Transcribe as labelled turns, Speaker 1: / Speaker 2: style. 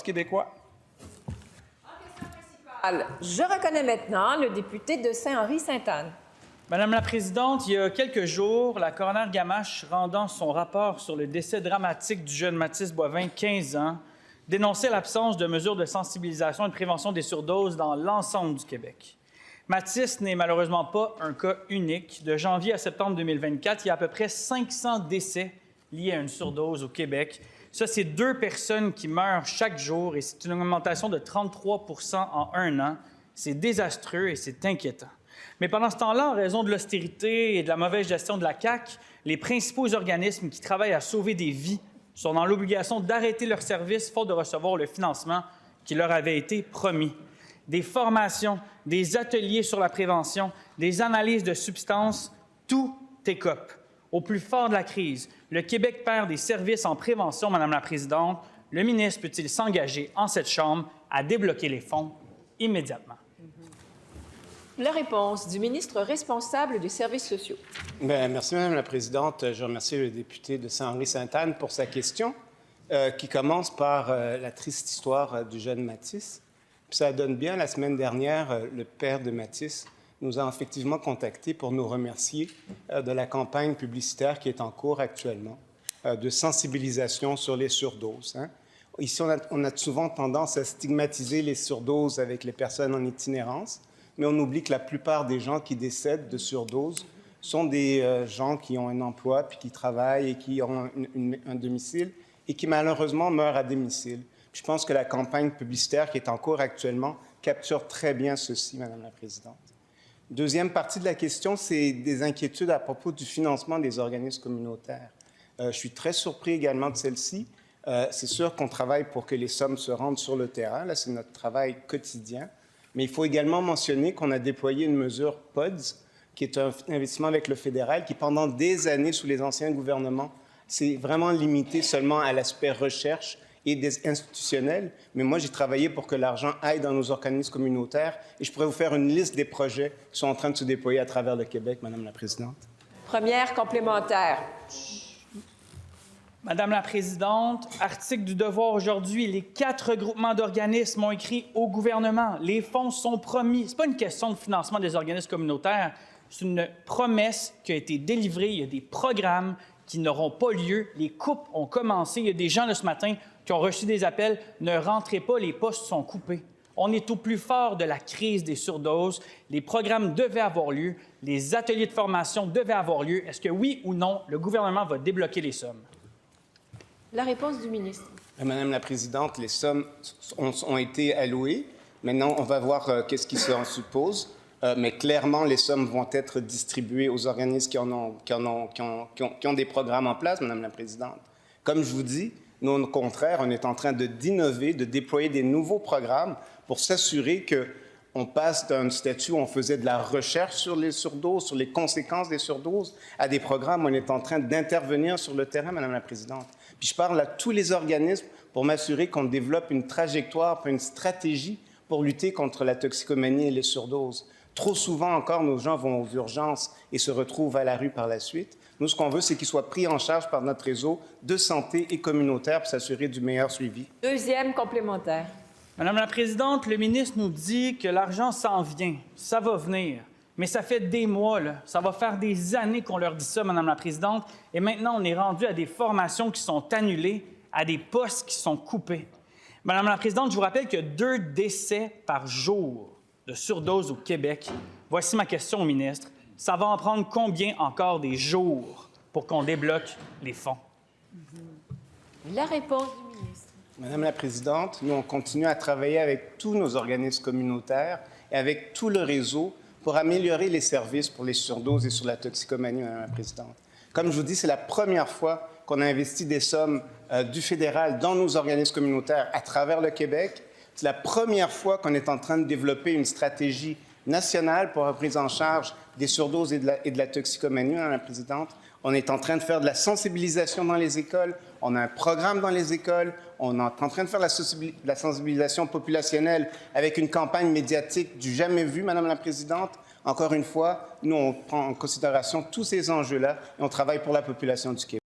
Speaker 1: Québécois.
Speaker 2: Je reconnais maintenant le député de Saint-Henri-Sainte-Anne.
Speaker 1: Madame la Présidente, il y a quelques jours, la coroner Gamache, rendant son rapport sur le décès dramatique du jeune Mathis Boivin, 15 ans, dénonçait l'absence de mesures de sensibilisation et de prévention des surdoses dans l'ensemble du Québec. Mathis n'est malheureusement pas un cas unique. De janvier à septembre 2024, il y a à peu près 500 décès liés à une surdose au Québec. Ça, c'est 2 personnes qui meurent chaque jour et c'est une augmentation de 33 % en 1 an. C'est désastreux et c'est inquiétant. Mais pendant ce temps-là, en raison de l'austérité et de la mauvaise gestion de la CAQ, les principaux organismes qui travaillent à sauver des vies sont dans l'obligation d'arrêter leurs services faute de recevoir le financement qui leur avait été promis. Des formations, des ateliers sur la prévention, des analyses de substances, tout écope. Au plus fort de la crise, le Québec perd des services en prévention, Madame la Présidente. Le ministre peut-il s'engager en cette Chambre à débloquer les fonds immédiatement?
Speaker 2: La réponse du ministre responsable des Services sociaux.
Speaker 3: Bien, merci, Madame la Présidente. Je remercie le député de Saint-Henri-Sainte-Anne pour sa question, qui commence par la triste histoire du jeune Mathis. Puis ça donne bien, la semaine dernière, le père de Mathis nous a effectivement contactés pour nous remercier de la campagne publicitaire qui est en cours actuellement, de sensibilisation sur les surdoses. Ici, on a souvent tendance à stigmatiser les surdoses avec les personnes en itinérance, mais on oublie que la plupart des gens qui décèdent de surdose sont des gens qui ont un emploi, puis qui travaillent et qui ont un domicile, et qui malheureusement meurent à domicile. Je pense que la campagne publicitaire qui est en cours actuellement capture très bien ceci, Madame la Présidente. Deuxième partie de la question, c'est des inquiétudes à propos du financement des organismes communautaires. Je suis très surpris également de celle-ci. C'est sûr qu'on travaille pour que les sommes se rendent sur le terrain. Là, c'est notre travail quotidien. Mais il faut également mentionner qu'on a déployé une mesure PODS, qui est un investissement avec le fédéral, qui pendant des années, sous les anciens gouvernements, s'est vraiment limité seulement à l'aspect recherche et des institutionnels. Mais moi, j'ai travaillé pour que l'argent aille dans nos organismes communautaires et je pourrais vous faire une liste des projets qui sont en train de se déployer à travers le Québec, Madame la Présidente.
Speaker 2: Première complémentaire.
Speaker 1: Madame la Présidente, article du Devoir aujourd'hui, les 4 groupements d'organismes ont écrit au gouvernement. Les fonds sont promis. Ce n'est pas une question de financement des organismes communautaires, c'est une promesse qui a été délivrée. Il y a des programmes qui n'auront pas lieu. Les coupes ont commencé. Il y a des gens là, ce matin qui ont reçu des appels. Ne rentrez pas, les postes sont coupés. On est au plus fort de la crise des surdoses. Les programmes devaient avoir lieu. Les ateliers de formation devaient avoir lieu. Est-ce que oui ou non, le gouvernement va débloquer les sommes?
Speaker 2: La réponse du ministre.
Speaker 3: Madame la Présidente, les sommes ont été allouées. Maintenant, on va voir qu'est-ce qui s'en suppose. Mais clairement, les sommes vont être distribuées aux organismes qui ont des programmes en place, Madame la Présidente. Comme je vous dis, nous, au contraire, on est en train d'innover, de déployer des nouveaux programmes pour s'assurer qu'on passe d'un statut où on faisait de la recherche sur les surdoses, sur les conséquences des surdoses, à des programmes où on est en train d'intervenir sur le terrain, Madame la Présidente. Puis je parle à tous les organismes pour m'assurer qu'on développe une trajectoire, une stratégie pour lutter contre la toxicomanie et les surdoses. Trop souvent encore, nos gens vont aux urgences et se retrouvent à la rue par la suite. Nous, ce qu'on veut, c'est qu'ils soient pris en charge par notre réseau de santé et communautaire pour s'assurer du meilleur suivi.
Speaker 2: Deuxième complémentaire.
Speaker 1: Madame la Présidente, le ministre nous dit que l'argent s'en vient, ça va venir. Mais ça fait des mois, là. Ça va faire des années qu'on leur dit ça, Madame la Présidente. Et maintenant, on est rendu à des formations qui sont annulées, à des postes qui sont coupés. Madame la Présidente, je vous rappelle qu'il y a 2 décès par jour de surdose au Québec. Voici ma question au ministre. Ça va en prendre combien encore des jours pour qu'on débloque les fonds?
Speaker 2: La réponse du ministre.
Speaker 3: Madame la Présidente, nous, on continue à travailler avec tous nos organismes communautaires et avec tout le réseau pour améliorer les services pour les surdoses et sur la toxicomanie, Madame la Présidente. Comme je vous dis, c'est la première fois qu'on a investi des sommes du fédéral dans nos organismes communautaires à travers le Québec. C'est la première fois qu'on est en train de développer une stratégie nationale pour la prise en charge des surdoses et de la toxicomanie, Madame la Présidente. On est en train de faire de la sensibilisation dans les écoles. On a un programme dans les écoles. On est en train de faire la sensibilisation populationnelle avec une campagne médiatique du jamais vu, Madame la Présidente. Encore une fois, nous, on prend en considération tous ces enjeux-là et on travaille pour la population du Québec.